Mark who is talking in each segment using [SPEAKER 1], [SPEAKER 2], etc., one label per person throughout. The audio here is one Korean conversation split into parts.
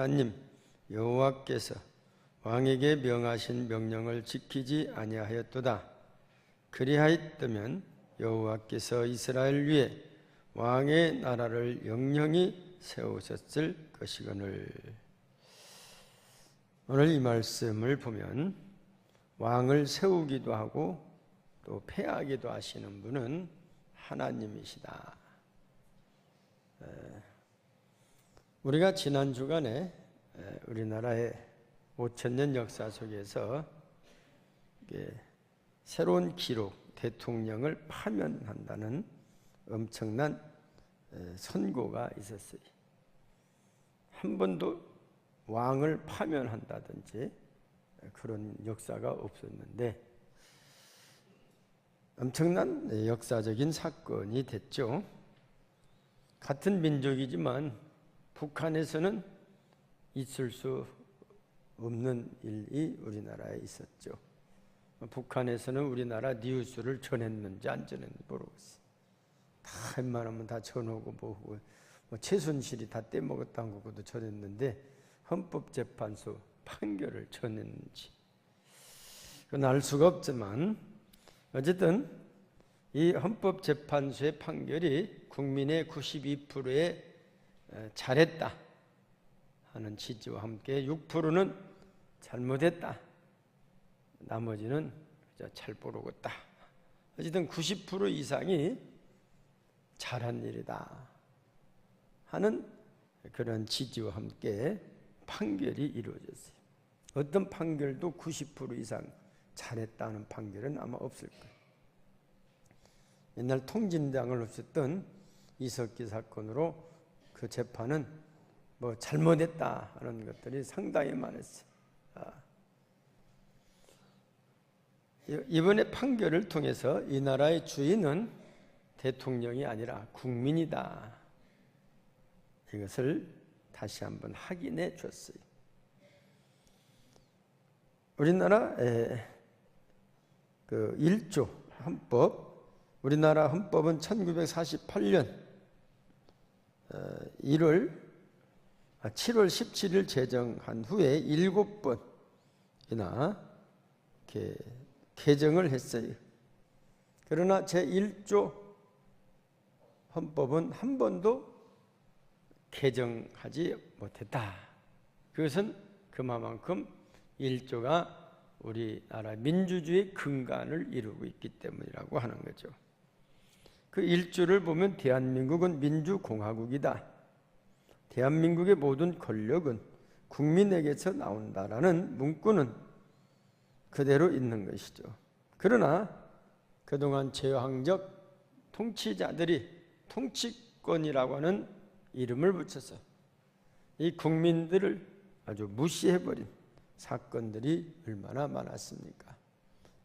[SPEAKER 1] 하나님 여호와께서 왕에게 명하신 명령을 지키지 아니하였도다. 그리하였다면 여호와께서 이스라엘 위에 왕의 나라를 영영히 세우셨을 것이거늘. 오늘 이 말씀을 보면 왕을 세우기도 하고 또 폐하기도 하시는 분은 하나님이시다. 우리가 지난 주간에 우리나라의 5000년 역사 속에서 새로운 기록, 대통령을 파면한다는 엄청난 선고가 있었어요. 한 번도 왕을 파면한다든지 그런 역사가 없었는데 엄청난 역사적인 사건이 됐죠. 같은 민족이지만 북한에서는 있을 수 없는 일이 우리나라에 있었죠. 북한에서는 우리나라 뉴스를 전했는지 안 전했는지 모르겠어요. 다 웬만하면 다 전하고 뭐고 최순실이 다 떼먹었다는 것도 전했는데 헌법재판소 판결을 전했는지 그건 알 수가 없지만 어쨌든 이 헌법재판소의 판결이 국민의 92%에 잘했다 하는 취지와 함께 6%는 잘못했다, 나머지는 잘 모르겠다, 어쨌든 90% 이상이 잘한 일이다 하는 그런 취지와 함께 판결이 이루어졌어요. 어떤 판결도 90% 이상 잘했다는 판결은 아마 없을 거예요. 옛날 통진당을 없앴던 이석기 사건으로 그 재판은 뭐 잘못했다 하는 것들이 상당히 많았어요. 이번에 판결을 통해서 이 나라의 주인은 대통령이 아니라 국민이다, 이것을 다시 한번 확인해 줬어요. 우리나라의 그 1조 헌법, 우리나라 헌법은 1948년 7월 17일 제정한 후에 7번이나 이렇게 개정을 했어요. 그러나 제1조 헌법은 한 번도 개정하지 못했다. 그것은 그만큼 1조가 우리나라 민주주의 근간을 이루고 있기 때문이라고 하는 거죠. 그 1조를 보면 대한민국은 민주공화국이다, 대한민국의 모든 권력은 국민에게서 나온다라는 문구는 그대로 있는 것이죠. 그러나 그동안 제왕적 통치자들이 통치권이라고 하는 이름을 붙여서 이 국민들을 아주 무시해버린 사건들이 얼마나 많았습니까?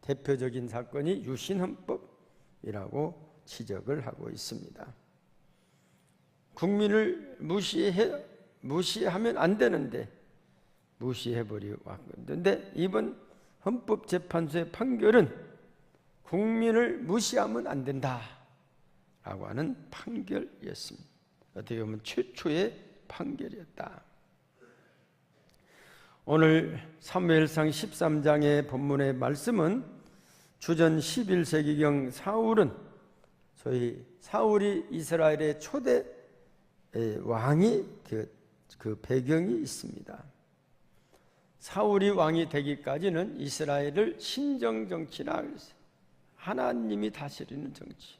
[SPEAKER 1] 대표적인 사건이 유신헌법이라고 지적을 하고 있습니다. 국민을 무시하면 안 되는데 무시해버리고 왔는데 이번 헌법재판소의 판결은 국민을 무시하면 안 된다라고 하는 판결이었습니다. 어떻게 보면 최초의 판결이었다. 오늘 사무엘상 13장의 본문의 말씀은 주전 11세기경 소위 사울이 이스라엘의 초대 왕이 그 배경이 있습니다. 사울이 왕이 되기까지는 이스라엘을 신정정치라 그랬어요. 하나님이 다스리는 정치.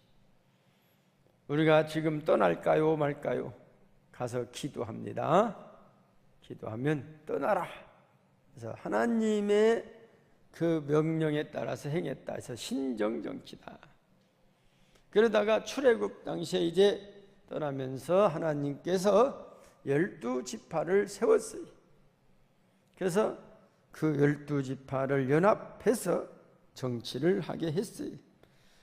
[SPEAKER 1] 우리가 지금 떠날까요 말까요? 가서 기도합니다. 기도하면 떠나라. 그래서 하나님의 그 명령에 따라서 행했다 해서 신정정치다. 그러다가 출애굽 당시에 이제 떠나면서 하나님께서 12지파를 세웠어요. 그래서 그 12지파를 연합해서 정치를 하게 했어요.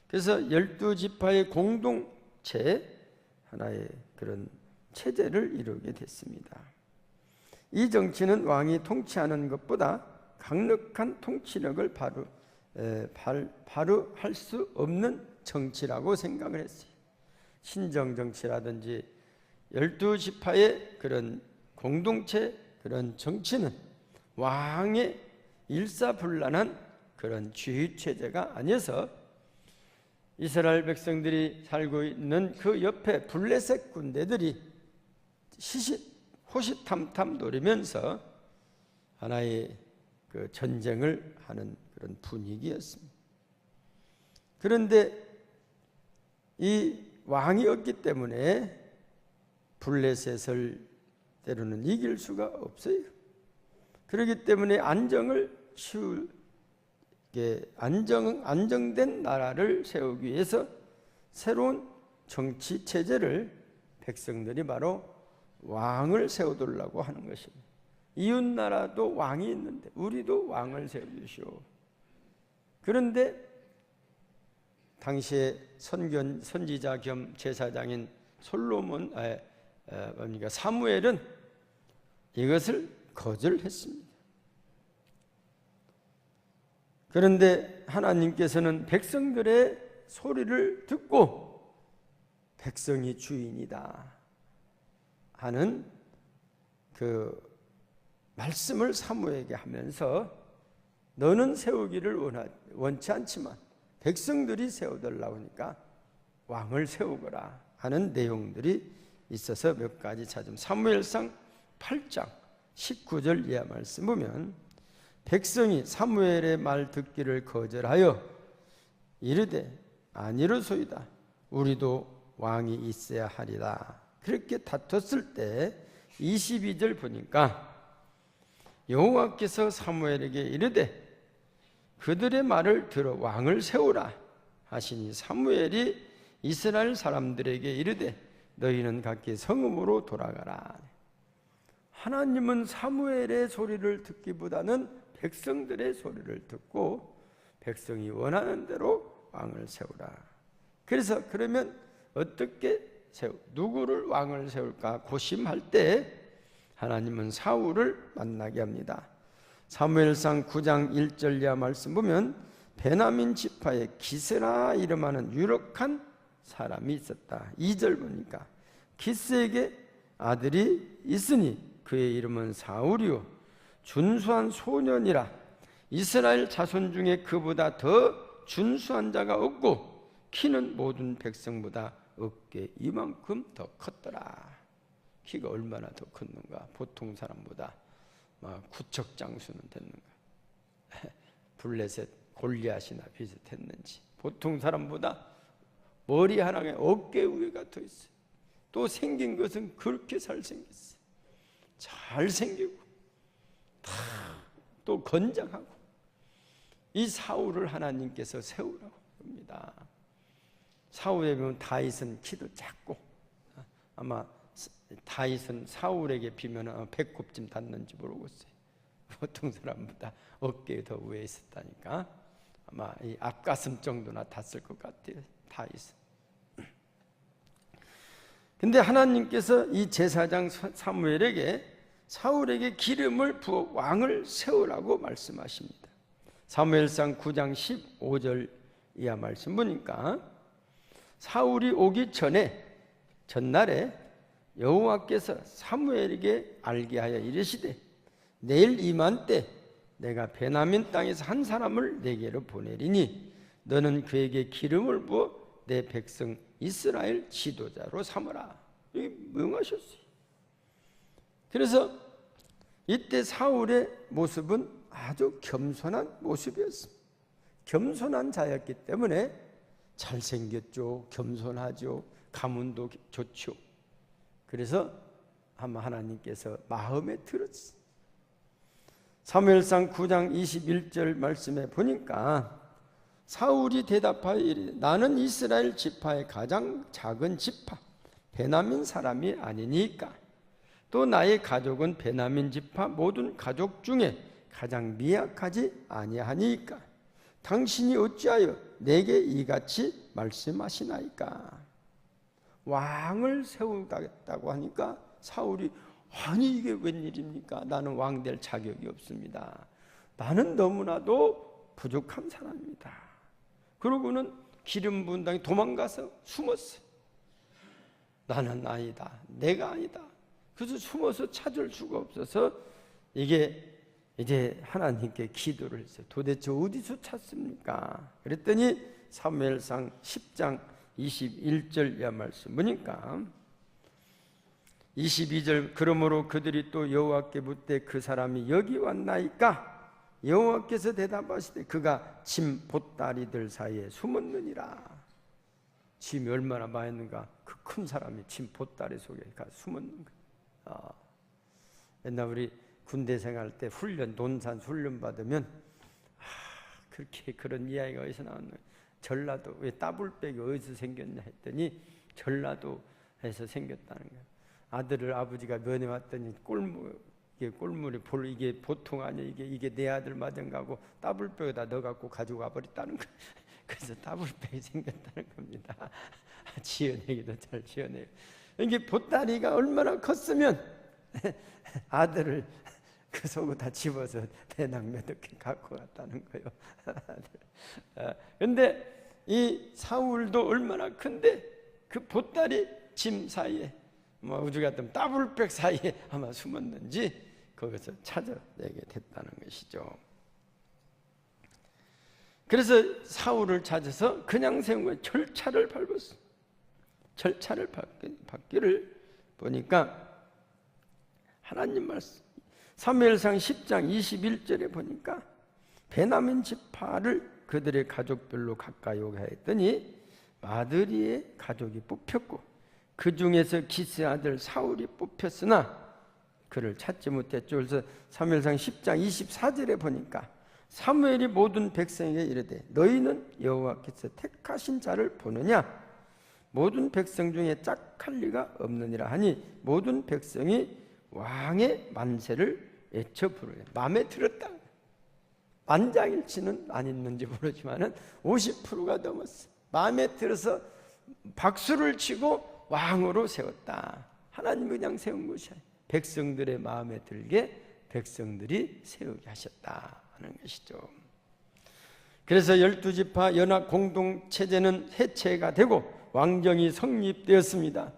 [SPEAKER 1] 그래서 12지파의 공동체, 하나의 그런 체제를 이루게 됐습니다. 이 정치는 왕이 통치하는 것보다 강력한 통치력을 발휘할 수 없는 정치라고 생각을 했어요. 신정정치라든지 12지파의 그런 공동체 그런 정치는 왕의 일사불란한 그런 주의 체제가 아니어서 이스라엘 백성들이 살고 있는 그 옆에 블레셋 군대들이 호시탐탐 노리면서 하나의 그 전쟁을 하는 그런 분위기였습니다. 그런데 이 왕이 없기 때문에 블레셋을 때로는 이길 수가 없어요. 그렇기 때문에 안정된 나라를 세우기 위해서 새로운 정치 체제를 백성들이 바로 왕을 세우도록 하는 것입니다. 이웃 나라도 왕이 있는데 우리도 왕을 세우시오. 그런데 당시에 선지자 겸 제사장인 사무엘은 이것을 거절했습니다. 그런데 하나님께서는 백성들의 소리를 듣고 백성이 주인이다 하는 그 말씀을 사무엘에게 하면서 너는 세우기를 원치 않지만 백성들이 세워달라고 하니까 왕을 세우거라 하는 내용들이 있어서 몇 가지 찾으면 사무엘상 8장 19절 이하 말씀 보면 백성이 사무엘의 말 듣기를 거절하여 이르되 아니로소이다 우리도 왕이 있어야 하리라. 그렇게 다퉜을 때 22절 보니까 여호와께서 사무엘에게 이르되 그들의 말을 들어 왕을 세우라 하시니 사무엘이 이스라엘 사람들에게 이르되 너희는 각기 성읍으로 돌아가라. 하나님은 사무엘의 소리를 듣기보다는 백성들의 소리를 듣고 백성이 원하는 대로 왕을 세우라. 그래서 그러면 어떻게 누구를 왕을 세울까 고심할 때 하나님은 사울을 만나게 합니다. 사무엘상 9장 1절 이하 말씀 보면 베냐민 지파의 기스라 이름하는 유력한 사람이 있었다. 2절 보니까 기스에게 아들이 있으니 그의 이름은 사울이요 준수한 소년이라 이스라엘 자손 중에 그보다 더 준수한 자가 없고 키는 모든 백성보다 어깨 이만큼 더 컸더라. 키가 얼마나 더 컸는가. 보통 사람보다 막 구척장수는 됐는가. 블레셋 골리앗이나 비슷했는지 보통 사람보다 머리 하나에 어깨 위가 더 있어요. 또 생긴 것은 그렇게 잘생겼어요. 잘생기고 또 건장하고 이 사울을 하나님께서 세우라고 합니다. 사울에 보면 다윗은 키도 작고 아마 다윗은 사울에게 비면 배꼽쯤 닿는지 모르겠어요. 보통 사람보다 어깨에 더 위에 있었다니까 아마 이 앞가슴 정도나 닿았을 것 같아요. 다윗은. 근데 하나님께서 이 제사장 사무엘에게 사울에게 기름을 부어 왕을 세우라고 말씀하십니다. 사무엘상 9장 15절 이하 말씀 보니까 사울이 오기 전날에 여호와께서 사무엘에게 알게 하여 이르시되 내일 이맘때 내가 베냐민 땅에서 한 사람을 내게로 보내리니 너는 그에게 기름을 부어 내 백성 이스라엘 지도자로 삼으라. 이게 명하셨어요. 그래서 이때 사울의 모습은 아주 겸손한 모습이었습니다. 겸손한 자였기 때문에 잘생겼죠. 겸손하죠. 가문도 좋죠. 그래서 아마 하나님께서 마음에 들었어요. 사무엘상 9장 21절 말씀에 보니까 사울이 대답하여 이르되 나는 이스라엘 지파의 가장 작은 지파 베냐민 사람이 아니니까 또 나의 가족은 베냐민 지파 모든 가족 중에 가장 미약하지 아니하니까 당신이 어찌하여 내게 이같이 말씀하시나이까. 왕을 세우겠다고 하니까 사울이 아니 이게 웬일입니까? 나는 왕 될 자격이 없습니다. 나는 너무나도 부족한 사람입니다. 그러고는 기름 부은 땅에 도망가서 숨었어요. 나는 아니다. 내가 아니다. 그래서 숨어서 찾을 수가 없어서 이게 이제 하나님께 기도를 했어요. 도대체 어디서 찾습니까? 그랬더니 사무엘상 10장 21절 이하 말씀 보니까 22절 그러므로 그들이 또 여호와께 묻되 그 사람이 여기 왔나이까? 여호와께서 대답하시되 그가 짐 보따리들 사이에 숨었느니라. 짐이 얼마나 많았는가? 그 큰 사람이 짐 보따리 속에 가 숨었는 거예요. 옛날 우리 군대 생활 때 훈련, 논산 훈련 받으면 그렇게 그런 이야기가 어디서 나왔나? 전라도, 왜 따블백이 어디서 생겼냐 했더니 전라도에서 생겼다는 거예요. 아들을 아버지가 면회 왔더니 꼴물이 볼 이게 보통 아니야, 이게 내 아들 맞은가고 따블백에다 넣어갖고 가지고 와버렸다는 거예요. 그래서 따블백이 생겼다는 겁니다. 지어내기도 잘 지어내요. 이게 보따리가 얼마나 컸으면 아들을 그 속에 다 집어서 대낙 몇 개 갖고 갔다는 거예요. 근데 이 사울도 얼마나 큰데 그 보따리 짐 사이에 뭐 우주 같은 따블백 사이에 아마 숨었는지 거기서 찾아내게 됐다는 것이죠. 그래서 사울을 찾아서 그냥 세운 거예요. 절차를 밟았어. 절차를 밟기를 보니까 하나님 말씀 사무엘상 10장 21절에 보니까 베냐민 지파를 그들의 가족별로 가까이 오게 했더니 마드리의 가족이 뽑혔고 그 중에서 기스의 아들 사울이 뽑혔으나 그를 찾지 못했죠. 그래서 사무엘상 10장 24절에 보니까 사무엘이 모든 백성에게 이르되 너희는 여호와께서 택하신 자를 보느냐? 모든 백성 중에 짝할 리가 없느니라 하니 모든 백성이 왕의 만세를 외쳐 부르네. 마음에 들었다. 만장일치는 안 있는지 모르지만은 50%가 넘었어. 마음에 들어서 박수를 치고 왕으로 세웠다. 하나님 그냥 세운 것이야. 백성들의 마음에 들게 백성들이 세우게 하셨다 하는 것이죠. 그래서 12지파 연합 공동체제는 해체가 되고 왕정이 성립되었습니다.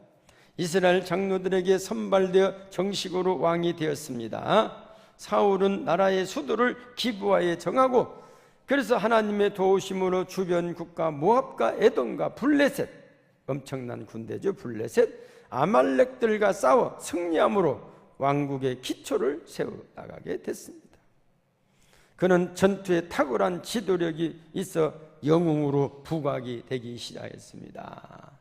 [SPEAKER 1] 이스라엘 장로들에게 선발되어 정식으로 왕이 되었습니다. 사울은 나라의 수도를 기브아에 정하고 그래서 하나님의 도우심으로 주변 국가 모압과 에돔과 블레셋, 엄청난 군대죠. 블레셋, 아말렉들과 싸워 승리함으로 왕국의 기초를 세워나가게 됐습니다. 그는 전투에 탁월한 지도력이 있어 영웅으로 부각이 되기 시작했습니다.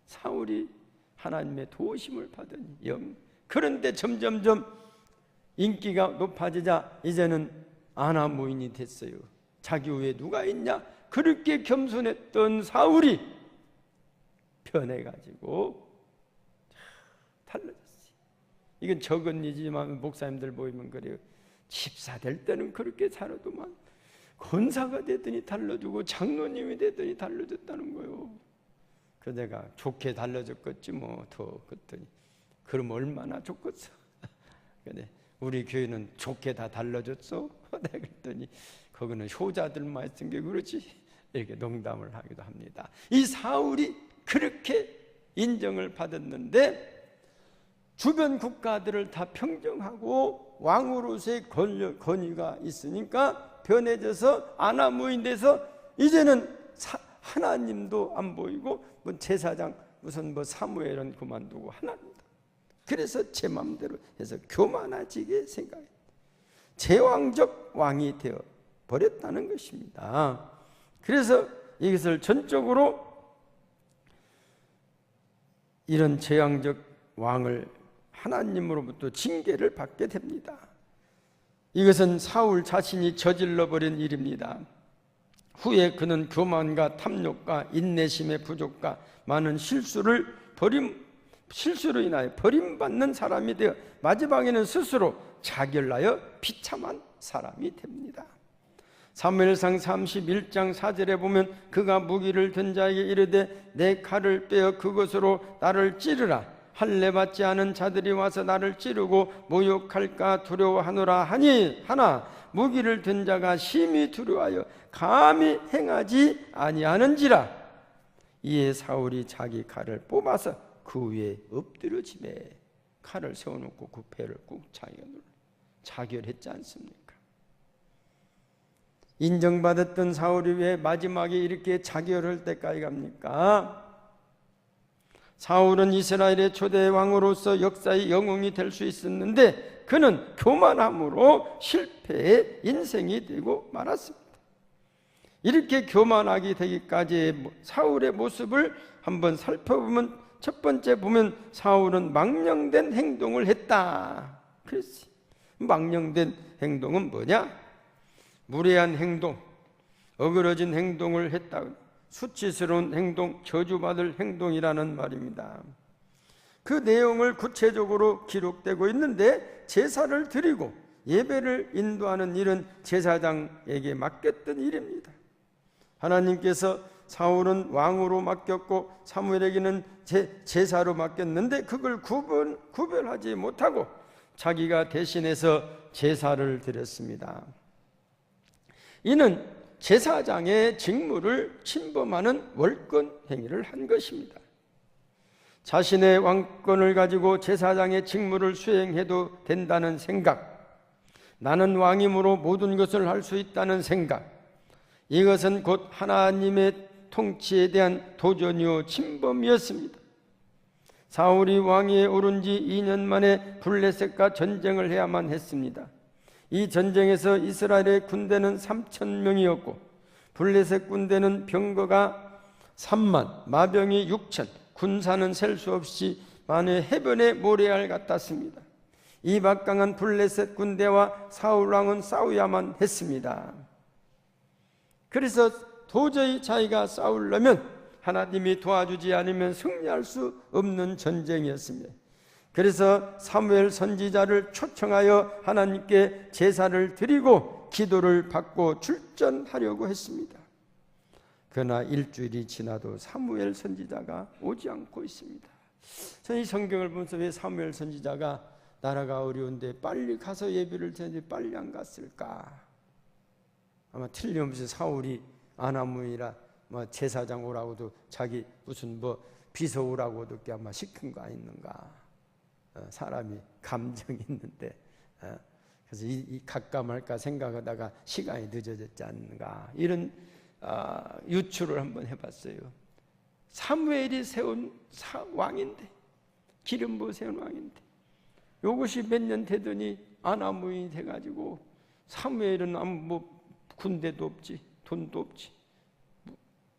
[SPEAKER 1] 사울이 하나님의 도우심을 받은 영. 그런데 점점점 인기가 높아지자 이제는 아나무인이 됐어요. 자기 후에 누가 있냐? 그렇게 겸손했던 사울이 변해가지고 달라졌어요. 이건 적은 일이지만 목사님들 보이면 그래요. 집사 될 때는 그렇게 살아도만 권사가 되더니 달라지고 장로님이 되더니 달라졌다는 거예요. 그 내가 좋게 달라졌겠지 뭐 더 그랬더니 그럼 얼마나 좋겠어. 근데 우리 교회는 좋게 다 달라졌어. 내가 그랬더니 거기는 효자들만 했던 게 그렇지. 이렇게 농담을 하기도 합니다. 이 사울이 그렇게 인정을 받았는데 주변 국가들을 다 평정하고 왕으로서의 권위가 있으니까 변해져서 아나무인 돼서 이제는 하나님도 안 보이고 뭐 제사장 무슨 뭐 사무엘은 그만두고 하나님도. 그래서 제 마음대로 해서 교만해지게 생각해. 제왕적 왕이 되어 버렸다는 것입니다. 그래서 이것을 전적으로 이런 제왕적 왕을 하나님으로부터 징계를 받게 됩니다. 이것은 사울 자신이 저질러버린 일입니다. 후에 그는 교만과 탐욕과 인내심의 부족과 많은 실수로 인하여 버림받는 사람이 되어 마지막에는 스스로 자결하여 비참한 사람이 됩니다. 사무엘상 31장 4절에 보면 그가 무기를 든 자에게 이르되 내 칼을 빼어 그것으로 나를 찌르라. 할례 받지 않은 자들이 와서 나를 찌르고 모욕할까 두려워하노라 하나 무기를 든 자가 심히 두려워하여 감히 행하지 아니하는지라. 이에 사울이 자기 칼을 뽑아서 그 위에 엎드려지매 칼을 세워놓고 그 배를 꾹 자기가 눌러. 자결했지 않습니까? 인정받았던 사울이 왜 마지막에 이렇게 자결할 때까지 갑니까? 사울은 이스라엘의 초대 왕으로서 역사의 영웅이 될 수 있었는데 그는 교만함으로 실패의 인생이 되고 말았습니다. 이렇게 교만하게 되기까지의 사울의 모습을 한번 살펴보면 첫 번째 보면 사울은 망령된 행동을 했다 그랬어요. 망령된 행동은 뭐냐? 무례한 행동, 어그러진 행동을 했다. 수치스러운 행동, 저주받을 행동이라는 말입니다. 그 내용을 구체적으로 기록되고 있는데 제사를 드리고 예배를 인도하는 일은 제사장에게 맡겼던 일입니다. 하나님께서 사울은 왕으로 맡겼고 사무엘에게는 제사로 맡겼는데 그걸 구별하지 못하고 자기가 대신해서 제사를 드렸습니다. 이는 제사장의 직무를 침범하는 월권 행위를 한 것입니다. 자신의 왕권을 가지고 제사장의 직무를 수행해도 된다는 생각, 나는 왕이므로 모든 것을 할 수 있다는 생각, 이것은 곧 하나님의 통치에 대한 도전이요 침범이었습니다. 사울이 왕위에 오른 지 2년 만에 블레셋과 전쟁을 해야만 했습니다. 이 전쟁에서 이스라엘의 군대는 3,000명이었고 블레셋 군대는 병거가 3만, 마병이 6천, 군사는 셀 수 없이 만의 해변의 모래알 같았습니다. 이 막강한 블레셋 군대와 사울 왕은 싸워야만 했습니다. 그래서 도저히 자기가 싸우려면 하나님이 도와주지 않으면 승리할 수 없는 전쟁이었습니다. 그래서 사무엘 선지자를 초청하여 하나님께 제사를 드리고 기도를 받고 출전하려고 했습니다. 그러나 일주일이 지나도 사무엘 선지자가 오지 않고 있습니다. 저는 이 성경을 보면서 왜 사무엘 선지자가 나라가 어려운데 빨리 가서 예배를 드리는데 빨리 안 갔을까? 아마 틀림없이 사울이 아나무이라 제사장 오라고도 자기 무슨 비서 오라고도 아마 시킨 거 아닌가? 사람이 감정이 있는데 그래서 이 갈까 말까 생각하다가 시간이 늦어졌지 않는가? 이런 유추를 한번 해봤어요. 사무엘이 세운 왕인데, 기름 부어 세운 왕인데 이것이 몇 년 되더니 아나무인이 돼가지고 사무엘은 군대도 없지, 돈도 없지,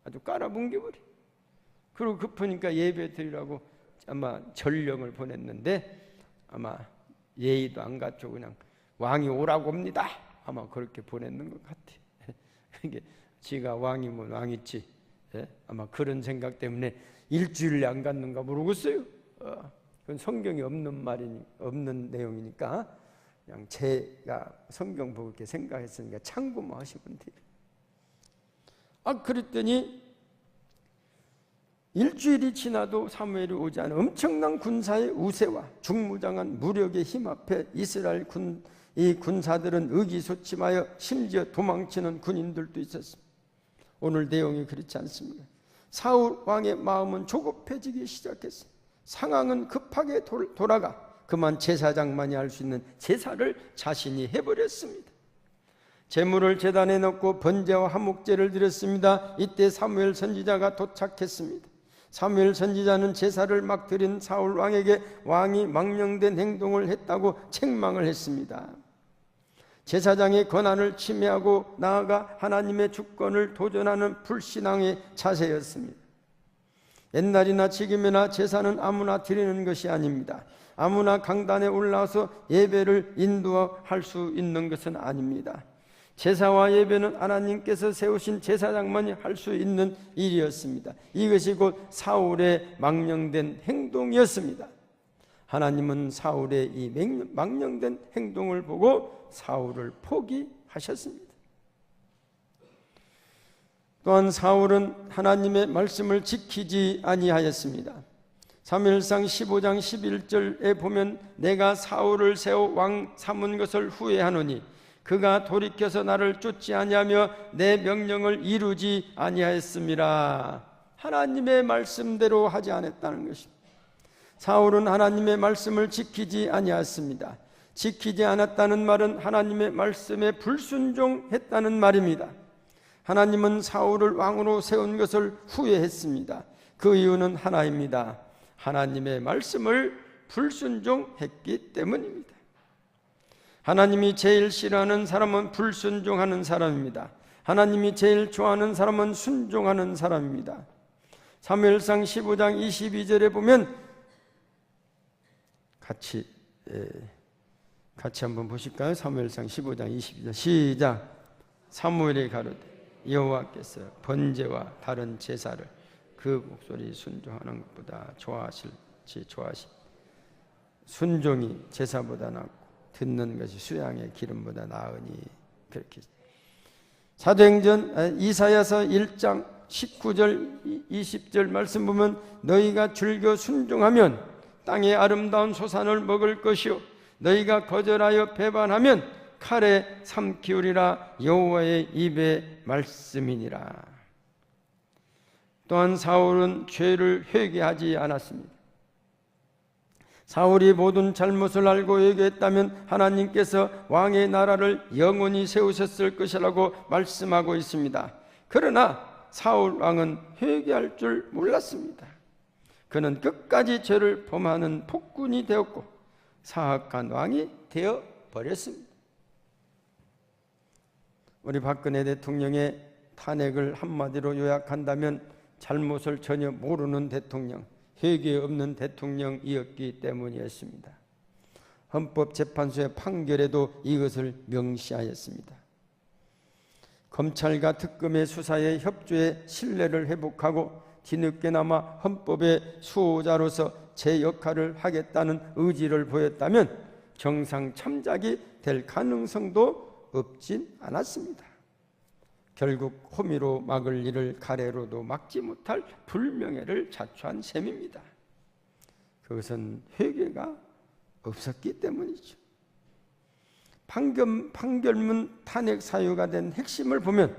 [SPEAKER 1] 아주 깔아뭉개버려. 그리고 급하니까 예배 드리라고 아마 전령을 보냈는데 아마 예의도 안 갖추고 그냥 왕이 오라고 합니다. 아마 그렇게 보냈는 것 같아. 이게 지가 왕이면 왕이지. 아마 그런 생각 때문에 일주일 안 갔는가 모르겠어요. 그건 성경에 없는 내용이니까 그냥 제가 성경 보고 이렇게 생각했으니까 참고만 하시면 돼요. 그랬더니 일주일이 지나도 사무엘이 오지 않아 엄청난 군사의 우세와 중무장한 무력의 힘 앞에 이스라엘 이 군사들은 의기소침하여 심지어 도망치는 군인들도 있었습니다. 오늘 내용이 그렇지 않습니다. 사울 왕의 마음은 조급해지기 시작했습니다. 상황은 급하게 돌아가 그만 제사장만이 할 수 있는 제사를 자신이 해버렸습니다. 제물을 제단에 넣고 번제와 화목제를 드렸습니다. 이때 사무엘 선지자가 도착했습니다. 사무엘 선지자는 제사를 막 드린 사울 왕에게 왕이 망령된 행동을 했다고 책망을 했습니다. 제사장의 권한을 침해하고 나아가 하나님의 주권을 도전하는 불신앙의 자세였습니다. 옛날이나 지금이나 제사는 아무나 드리는 것이 아닙니다. 아무나 강단에 올라와서 예배를 인도할 수 있는 것은 아닙니다. 제사와 예배는 하나님께서 세우신 제사장만이 할 수 있는 일이었습니다. 이것이 곧 사울의 망령된 행동이었습니다. 하나님은 사울의 이 망령된 행동을 보고 사울을 포기하셨습니다. 또한 사울은 하나님의 말씀을 지키지 아니하였습니다. 사무엘상 15장 11절에 보면 내가 사울을 세워 왕 삼은 것을 후회하노니 그가 돌이켜서 나를 쫓지 아니하며 내 명령을 이루지 아니하였음이라. 하나님의 말씀대로 하지 않았다는 것입니다. 사울은 하나님의 말씀을 지키지 아니하였습니다. 지키지 않았다는 말은 하나님의 말씀에 불순종했다는 말입니다. 하나님은 사울을 왕으로 세운 것을 후회했습니다. 그 이유는 하나입니다. 하나님의 말씀을 불순종했기 때문입니다. 하나님이 제일 싫어하는 사람은 불순종하는 사람입니다. 하나님이 제일 좋아하는 사람은 순종하는 사람입니다. 사무엘상 15장 22절에 보면 같이 한번 보실까요? 사무엘상 15장 22절 시작. 사무엘이 가로되 여호와께서 번제와 다른 제사를 그 목소리 순종하는 것보다 좋아하실지 좋아하시. 순종이 제사보다 낫고 듣는 것이 수양의 기름보다 나으니. 그렇게 사도행전 이사야서 1장 19절 20절 말씀 보면 너희가 즐겨 순종하면 땅의 아름다운 소산을 먹을 것이요 너희가 거절하여 배반하면 칼에 삼키우리라 여호와의 입의 말씀이니라. 또한 사울은 죄를 회개하지 않았습니다. 사울이 모든 잘못을 알고 회개했다면 하나님께서 왕의 나라를 영원히 세우셨을 것이라고 말씀하고 있습니다. 그러나 사울 왕은 회개할 줄 몰랐습니다. 그는 끝까지 죄를 범하는 폭군이 되었고 사악한 왕이 되어 버렸습니다. 우리 박근혜 대통령의 탄핵을 한마디로 요약한다면 잘못을 전혀 모르는 대통령, 회개 없는 대통령이었기 때문이었습니다. 헌법재판소의 판결에도 이것을 명시하였습니다. 검찰과 특검의 수사에 협조해 신뢰를 회복하고 뒤늦게나마 헌법의 수호자로서 제 역할을 하겠다는 의지를 보였다면 정상 참작이 될 가능성도 없진 않았습니다. 결국 호미로 막을 일을 가래로도 막지 못할 불명예를 자초한 셈입니다. 그것은 회개가 없었기 때문이죠. 판결문 탄핵 사유가 된 핵심을 보면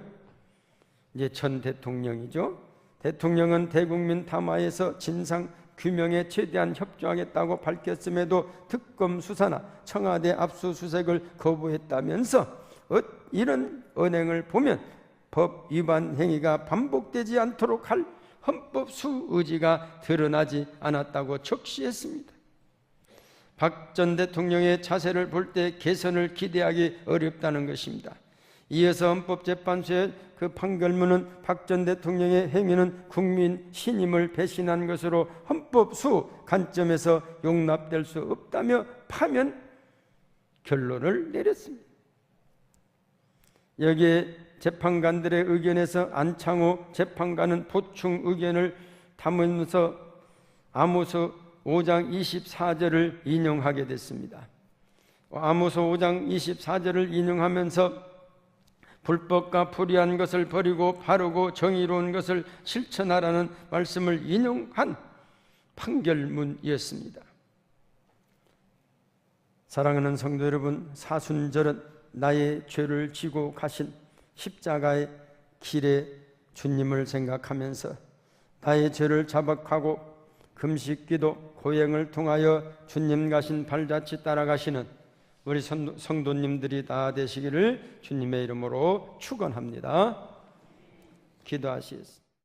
[SPEAKER 1] 이제 전 대통령이죠. 대통령은 대국민 담화에서 진상 규명에 최대한 협조하겠다고 밝혔음에도 특검 수사나 청와대 압수수색을 거부했다면서 이런 언행을 보면 법 위반 행위가 반복되지 않도록 할 헌법 수의지가 드러나지 않았다고 적시했습니다. 박 전 대통령의 자세를 볼 때 개선을 기대하기 어렵다는 것입니다. 이어서 헌법재판소의 그 판결문은 박 전 대통령의 행위는 국민 신임을 배신한 것으로 헌법 수 관점에서 용납될 수 없다며 파면 결론을 내렸습니다. 여기에 재판관들의 의견에서 안창호 재판관은 보충 의견을 담으면서 아모스 5장 24절을 인용하게 됐습니다. 아모스 5장 24절을 인용하면서 불법과 불의한 것을 버리고 바르고 정의로운 것을 실천하라는 말씀을 인용한 판결문이었습니다. 사랑하는 성도 여러분, 사순절은 나의 죄를 지고 가신 십자가의 길에 주님을 생각하면서 나의 죄를 자박하고 금식기도 고행을 통하여 주님 가신 발자취 따라가시는 우리 성도님들이 다 되시기를 주님의 이름으로 축원합니다. 기도하시겠습니다.